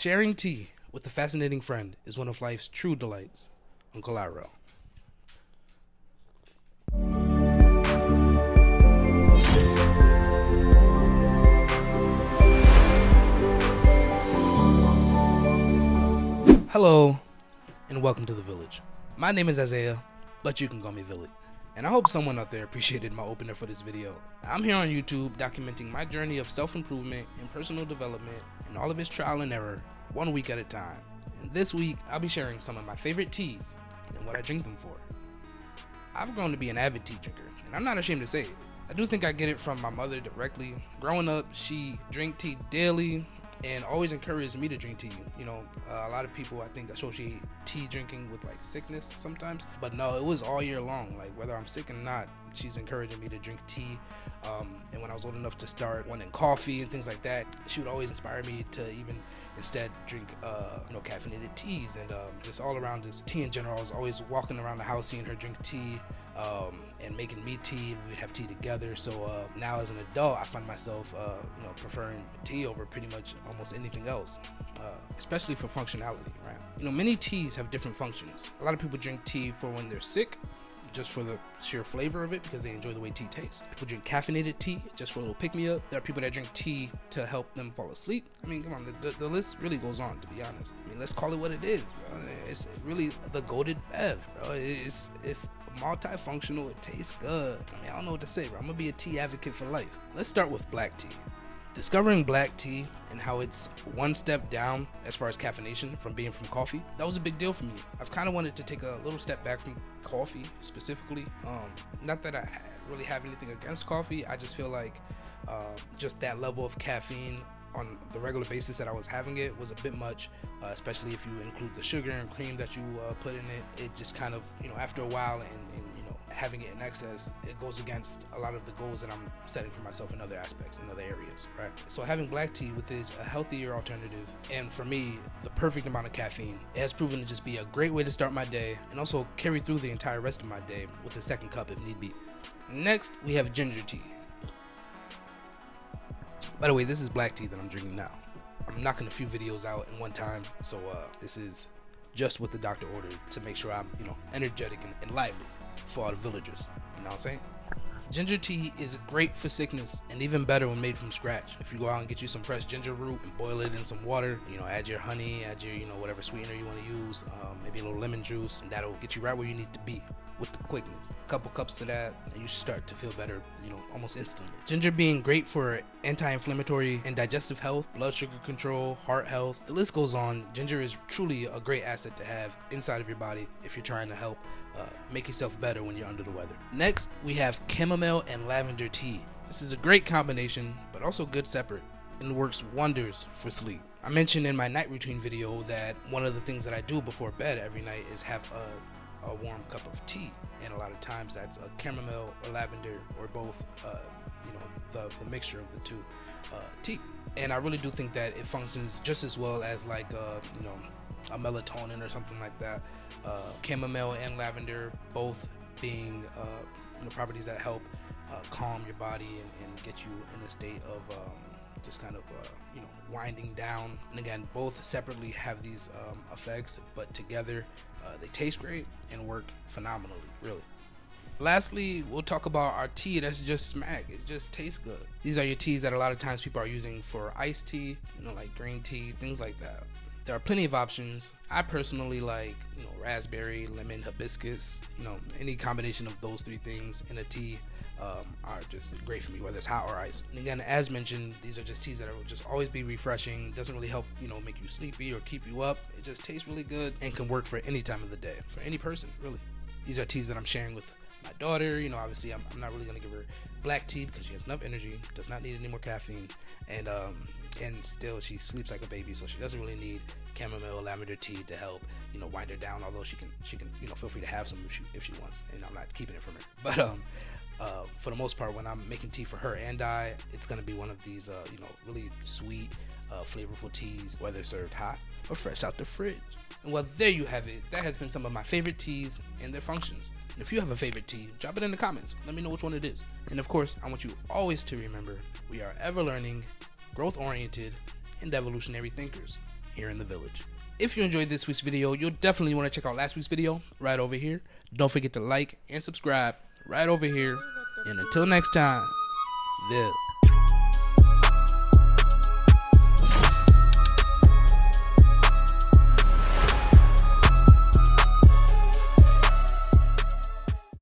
Sharing tea with a fascinating friend is one of life's true delights. Uncle Iroh. Hello, and welcome to the village. My name is Isaiah, but you can call me Villy. And I hope someone out there appreciated my opener for this video. I'm here on YouTube documenting my journey of self-improvement and personal development and all of its trial and error, 1 week at a time. And this week, I'll be sharing some of my favorite teas and what I drink them for. I've grown to be an avid tea drinker, and I'm not ashamed to say it. I do think I get it from my mother directly. Growing up, she drank tea daily and always encouraged me to drink tea. A lot of people I think associate tea drinking with like sickness sometimes, but no, it was all year long. Like whether I'm sick or not, she's encouraging me to drink tea. And when I was old enough to start wanting coffee and things like that, she would always inspire me to even instead drink caffeinated teas and just all around just tea in general. I was always walking around the house seeing her drink tea and making me tea, and we'd have tea together. So now as an adult, I find myself preferring tea over pretty much almost anything else, especially for functionality, right? Many teas have different functions. A lot of people drink tea for when they're sick, just for the sheer flavor of it because they enjoy the way tea tastes. People drink caffeinated tea just for a little pick-me-up. There are people that drink tea to help them fall asleep. I mean, come on, the list really goes on, to be honest. I mean, let's call it what it is, bro. It's really the goated bev, bro. It's multifunctional. It tastes good. I mean, I don't know what to say, bro. I'm gonna be a tea advocate for life. Let's start with black tea. Discovering black tea and how it's one step down as far as caffeination from coffee, that was a big deal for me. I've kind of wanted to take a little step back from coffee specifically. Not that I really have anything against coffee. I just feel like just that level of caffeine on the regular basis that I was having it was a bit much, especially if you include the sugar and cream that you put in it. It just kind of, after a while and having it in excess, it goes against a lot of the goals that I'm setting for myself in other aspects, in other areas, right? So having black tea with is a healthier alternative, and for me, the perfect amount of caffeine. It has proven to just be a great way to start my day and also carry through the entire rest of my day with a second cup if need be. Next, we have ginger tea. By the way, this is black tea that I'm drinking now. I'm knocking a few videos out in one time, so this is just what the doctor ordered to make sure I'm, energetic and lively for all the villagers. You know what I'm saying? Ginger tea is great for sickness and even better when made from scratch. If you go out and get you some fresh ginger root and boil it in some water, add your honey, add your, whatever sweetener you want to use, maybe a little lemon juice, and that'll get you right where you need to be with the quickness. A couple cups to that, and you should start to feel better, almost instantly. Ginger being great for anti-inflammatory and digestive health, blood sugar control, heart health, the list goes on. Ginger is truly a great asset to have inside of your body if you're trying to help make yourself better when you're under the weather. Next, we have chamomile and lavender tea. This is a great combination, but also good separate, and works wonders for sleep. I mentioned in my night routine video that one of the things that I do before bed every night is have a warm cup of tea, and a lot of times that's a chamomile or lavender or both, the mixture of the two tea. And I really do think that it functions just as well as like a melatonin or something like that. Chamomile and lavender both being properties that help calm your body and get you in a state of just kind of winding down. And again, both separately have these effects, but together they taste great and work phenomenally, really. Lastly, we'll talk about our tea that's just smack. It just tastes good. These are your teas that a lot of times people are using for iced tea, like green tea, things like that. There are plenty of options. I personally like, raspberry, lemon, hibiscus, any combination of those three things in a tea are just great for me, whether it's hot or ice. And again, as mentioned, these are just teas that will just always be refreshing. It doesn't really help, make you sleepy or keep you up. It just tastes really good and can work for any time of the day, for any person, really. These are teas that I'm sharing with my daughter. Obviously I'm not really gonna give her black tea because she has enough energy, does not need any more caffeine, and still she sleeps like a baby, so she doesn't really need chamomile or lavender tea to help wind her down, although she can feel free to have some if she wants, and I'm not keeping it from her. But for the most part, when I'm making tea for her and it's gonna be one of these really sweet flavorful teas, whether served hot or fresh out the fridge. And well, there you have it. That has been some of my favorite teas and their functions. And if you have a favorite tea, drop it in the comments. Let me know which one it is. And of course, I want you always to remember, we are ever learning, growth oriented, and evolutionary thinkers. here in the village. If you enjoyed this week's video, you'll definitely want to check out last week's video right over here. Don't forget to like and subscribe right over here. And until next time, this